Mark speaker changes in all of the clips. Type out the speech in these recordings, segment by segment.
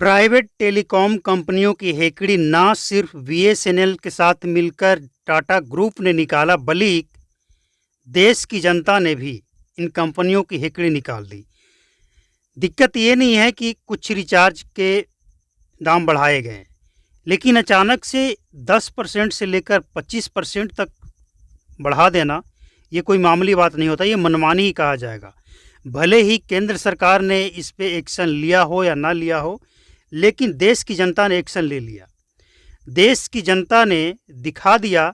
Speaker 1: Private telecom कंपनियों की हेकड़ी ना सिर्फ बीएसएनएल के साथ मिलकर टाटा ग्रुप ने निकाला, बल्कि देश की जनता ने भी इन कंपनियों की हेकड़ी निकाल दी। दिक्कत ये नहीं है कि कुछ रिचार्ज के दाम बढ़ाए गए, लेकिन अचानक से 10% से लेकर 25% तक बढ़ा देना ये कोई मामूली बात नहीं होता, ये मनमानी ही कहा जाएगा। भले ही केंद्र सरकार ने इस पे एक्शन लिया हो या ना लिया हो, लेकिन देश की जनता ने एक्शन ले लिया। देश की जनता ने दिखा दिया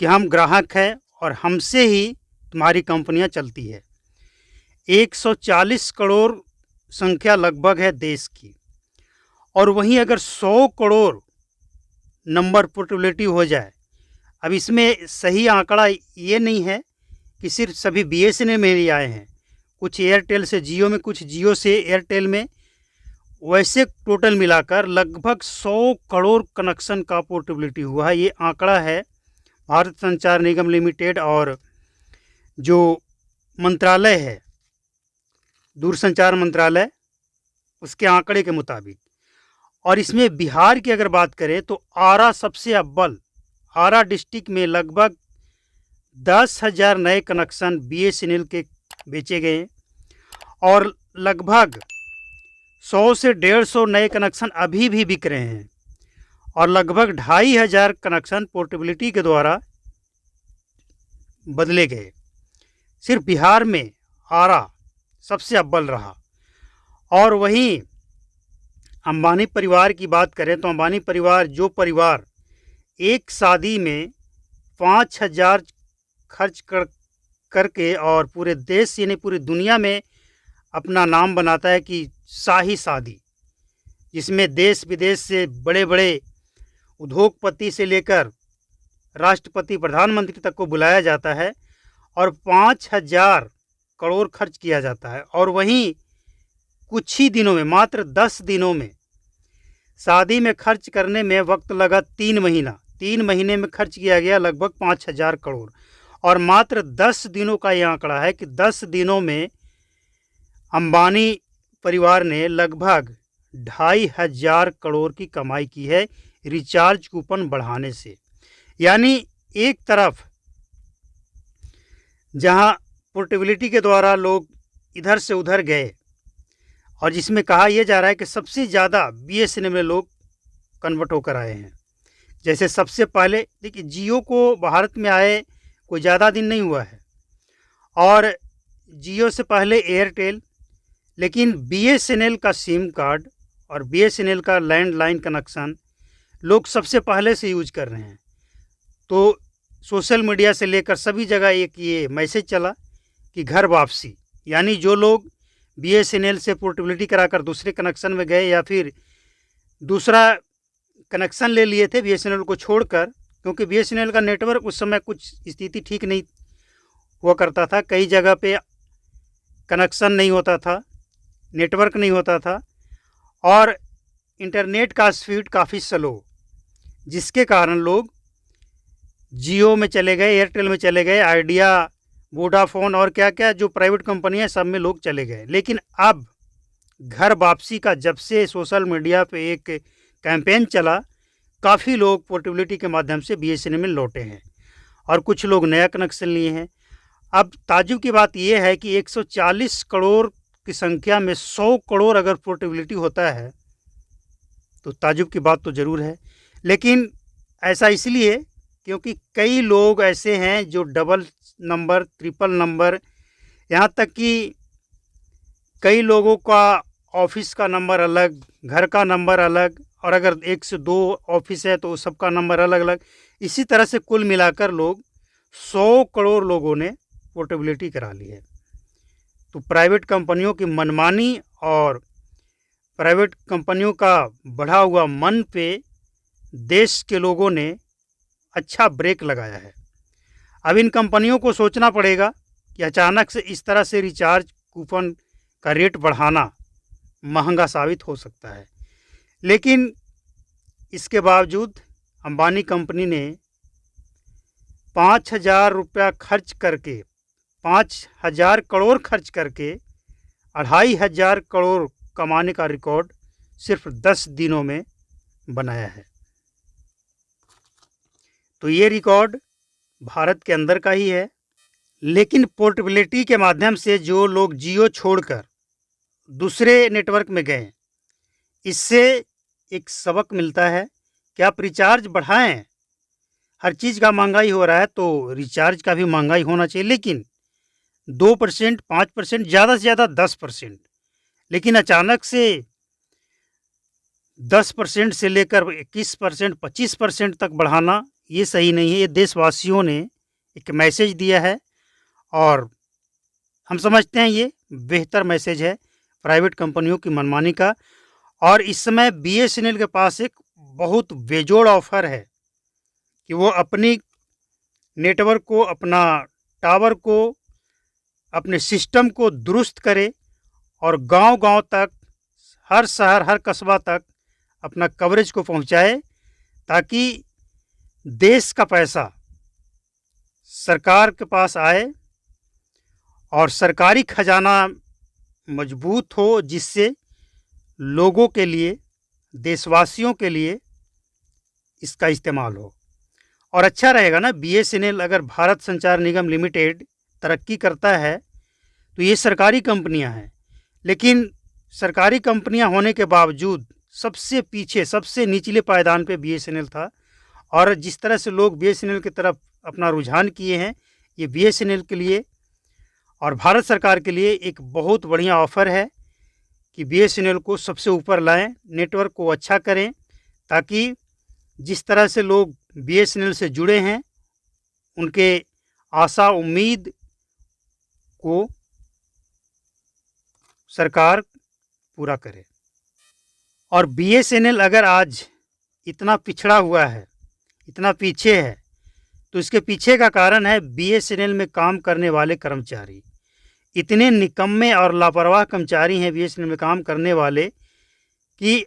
Speaker 1: कि हम ग्राहक हैं और हमसे ही तुम्हारी कंपनियां चलती है। 140 करोड़ संख्या लगभग है देश की, और वहीं अगर 100 करोड़ नंबर पोर्टेबिलिटी हो जाए, अब इसमें सही आंकड़ा ये नहीं है कि सिर्फ सभी बीएसएनएल में ही आए हैं, कुछ एयरटेल से जियो में, कुछ जियो से एयरटेल में, वैसे टोटल मिलाकर लगभग 100 करोड़ कनेक्शन का पोर्टेबिलिटी हुआ है। ये आंकड़ा है भारत संचार निगम लिमिटेड और जो मंत्रालय है, दूरसंचार मंत्रालय, उसके आंकड़े के मुताबिक। और इसमें बिहार की अगर बात करें तो आरा सबसे अव्वल। आरा डिस्ट्रिक्ट में लगभग 10,000 नए कनेक्शन बीएसएनएल के बेचे गए और लगभग 100 से 150 नए कनेक्शन अभी भी बिक रहे हैं और लगभग 2,500 कनेक्शन पोर्टेबिलिटी के द्वारा बदले गए। सिर्फ बिहार में आरा सबसे अव्वल रहा। और वहीं अंबानी परिवार की बात करें तो अंबानी परिवार, जो परिवार एक शादी में 5,000 खर्च करके और पूरे देश यानी पूरी दुनिया में अपना नाम बनाता है कि शाही शादी, जिसमें देश विदेश से बड़े बड़े उद्योगपति से लेकर राष्ट्रपति, प्रधानमंत्री तक को बुलाया जाता है और 5,000 करोड़ खर्च किया जाता है। और वहीं कुछ ही दिनों में, मात्र 10 दिनों में शादी में खर्च करने में वक्त लगा 3 महीना। 3 महीने में खर्च किया गया लगभग 5,000 करोड़। और मात्र 10 दिनों का यह आंकड़ा है कि 10 दिनों में अंबानी परिवार ने लगभग 2,500 करोड़ की कमाई की है रिचार्ज कूपन बढ़ाने से। यानी एक तरफ जहां पोर्टेबिलिटी के द्वारा लोग इधर से उधर गए, और जिसमें कहा यह जा रहा है कि सबसे ज़्यादा बीएसएनएल में लोग कन्वर्ट होकर आए हैं। जैसे सबसे पहले देखिए, जियो को भारत में आए कोई ज़्यादा दिन नहीं हुआ है, और जियो से पहले एयरटेल, लेकिन बीएसएनएल का सिम कार्ड और बीएसएनएल का लैंडलाइन कनेक्शन लोग सबसे पहले से यूज कर रहे हैं। तो सोशल मीडिया से लेकर सभी जगह एक ये मैसेज चला कि घर वापसी, यानी जो लोग बीएसएनएल से पोर्टेबिलिटी कराकर दूसरे कनेक्शन में गए या फिर दूसरा कनेक्शन ले लिए थे बीएसएनएल को छोड़कर, क्योंकि बीएसएनएल का नेटवर्क उस समय कुछ स्थिति ठीक नहीं हुआ करता था, कई जगह पे कनेक्शन नहीं होता था, नेटवर्क नहीं होता था और इंटरनेट का स्पीड काफ़ी स्लो, जिसके कारण लोग जियो में चले गए, एयरटेल में चले गए, आइडिया, वोडाफोन और क्या क्या जो प्राइवेट कंपनियां, सब में लोग चले गए। लेकिन अब घर वापसी का जब से सोशल मीडिया पे एक कैंपेन चला, काफ़ी लोग पोर्टेबिलिटी के माध्यम से बीएसएनएल में लौटे हैं और कुछ लोग नया कनेक्शन लिए हैं। अब ताज्जुब की बात यह है कि 140 करोड़ की संख्या में 100 करोड़ अगर पोर्टेबिलिटी होता है तो ताज्जुब की बात तो ज़रूर है। लेकिन ऐसा इसलिए क्योंकि कई लोग ऐसे हैं जो डबल नंबर, ट्रिपल नंबर, यहाँ तक कि कई लोगों का ऑफिस का नंबर अलग, घर का नंबर अलग, और अगर 1 से 2 ऑफिस है तो सबका नंबर अलग अलग। इसी तरह से कुल मिलाकर लोग 100 करोड़ लोगों ने पोर्टेबिलिटी करा ली है। तो प्राइवेट कंपनियों की मनमानी और प्राइवेट कंपनियों का बढ़ा हुआ मन पे देश के लोगों ने अच्छा ब्रेक लगाया है। अब इन कंपनियों को सोचना पड़ेगा कि अचानक से इस तरह से रिचार्ज कूपन का रेट बढ़ाना महंगा साबित हो सकता है, लेकिन इसके बावजूद अंबानी कंपनी ने 5,000 रुपया खर्च करके, 5,000 करोड़ खर्च करके 2,500 करोड़ कमाने का रिकॉर्ड सिर्फ 10 दिनों में बनाया है। तो ये रिकॉर्ड भारत के अंदर का ही है। लेकिन पोर्टेबिलिटी के माध्यम से जो लोग जियो छोड़कर दूसरे नेटवर्क में गए, इससे एक सबक मिलता है कि आप रिचार्ज बढ़ाएं। हर चीज़ का महंगाई हो रहा है तो रिचार्ज का भी महंगाई होना चाहिए, लेकिन 2%, 5%, ज़्यादा से ज़्यादा 10%। लेकिन अचानक से 10% से लेकर 21%, 25% तक बढ़ाना ये सही नहीं है। ये देशवासियों ने एक मैसेज दिया है और हम समझते हैं ये बेहतर मैसेज है प्राइवेट कंपनियों की मनमानी का। और इस समय BSNL के पास एक बहुत बेजोड़ ऑफर है कि वो अपनी नेटवर्क को, अपना टावर को, अपने सिस्टम को दुरुस्त करे और गांव-गांव तक, हर शहर, हर कस्बा तक अपना कवरेज को पहुंचाए, ताकि देश का पैसा सरकार के पास आए और सरकारी खजाना मजबूत हो, जिससे लोगों के लिए, देशवासियों के लिए इसका इस्तेमाल हो। और अच्छा रहेगा ना, BSNL अगर भारत संचार निगम लिमिटेड तरक्की करता है तो ये सरकारी कंपनियां हैं, लेकिन सरकारी कंपनियां होने के बावजूद सबसे पीछे, सबसे निचले पायदान पे BSNL था। और जिस तरह से लोग BSNL की तरफ अपना रुझान किए हैं, ये BSNL के लिए और भारत सरकार के लिए एक बहुत बढ़िया ऑफ़र है कि BSNL को सबसे ऊपर लाएं, नेटवर्क को अच्छा करें, ताकि जिस तरह से लोग BSNL से जुड़े हैं उनके आशा उम्मीद को सरकार पूरा करे। और BSNL अगर आज इतना पिछड़ा हुआ है, इतना पीछे है, तो इसके पीछे का कारण है BSNL में काम करने वाले कर्मचारी। इतने निकम्मे और लापरवाह कर्मचारी हैं BSNL में काम करने वाले कि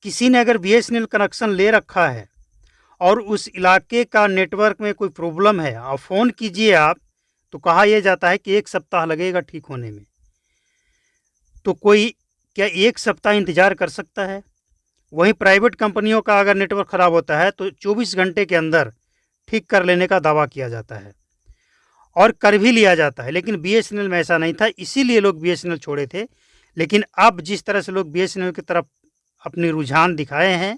Speaker 1: किसी ने अगर BSNL कनेक्शन ले रखा है और उस इलाके का नेटवर्क में कोई प्रॉब्लम है और फ़ोन कीजिए आप, तो कहा यह जाता है कि 1 सप्ताह लगेगा ठीक होने में। तो कोई क्या 1 सप्ताह इंतज़ार कर सकता है? वहीं प्राइवेट कंपनियों का अगर नेटवर्क ख़राब होता है तो 24 घंटे के अंदर ठीक कर लेने का दावा किया जाता है और कर भी लिया जाता है। लेकिन BSNL में ऐसा नहीं था, इसीलिए लोग BSNL छोड़े थे। लेकिन अब जिस तरह से लोग BSNL की तरफ अपनी रुझान दिखाए हैं,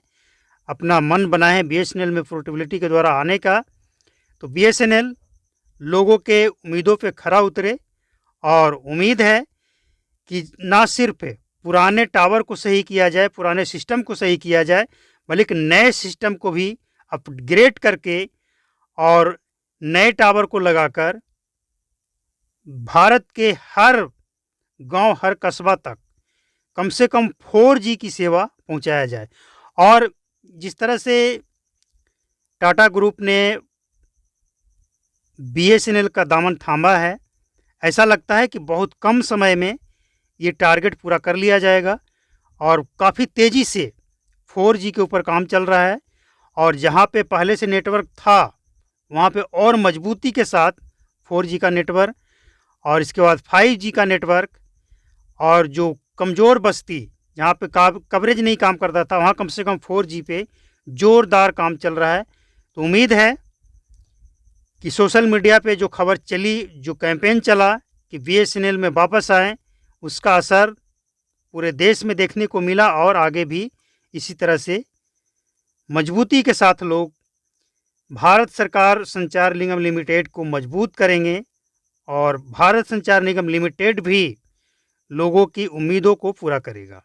Speaker 1: अपना मन बनाए हैं BSNL में पोर्टेबिलिटी के द्वारा आने का, तो BSNL लोगों के उम्मीदों पे खरा उतरे। और उम्मीद है कि ना सिर्फ पुराने टावर को सही किया जाए, पुराने सिस्टम को सही किया जाए, बल्कि नए सिस्टम को भी अपग्रेड करके और नए टावर को लगाकर भारत के हर गांव, हर कस्बा तक कम से कम 4G की सेवा पहुंचाया जाए। और जिस तरह से टाटा ग्रुप ने BSNL का दामन थामा है, ऐसा लगता है कि बहुत कम समय में ये टारगेट पूरा कर लिया जाएगा और काफ़ी तेज़ी से 4G के ऊपर काम चल रहा है। और जहाँ पे पहले से नेटवर्क था वहाँ पे और मजबूती के साथ 4G का नेटवर्क और इसके बाद 5G का नेटवर्क, और जो कमज़ोर बस्ती जहाँ पे कवरेज नहीं काम करता था वहाँ कम से कम 4G पे ज़ोरदार काम चल रहा है। तो उम्मीद है कि सोशल मीडिया पे जो खबर चली, जो कैंपेन चला कि BSNL में वापस आएँ, उसका असर पूरे देश में देखने को मिला और आगे भी इसी तरह से मजबूती के साथ लोग भारत सरकार संचार निगम लिमिटेड को मजबूत करेंगे और भारत संचार निगम लिमिटेड भी लोगों की उम्मीदों को पूरा करेगा।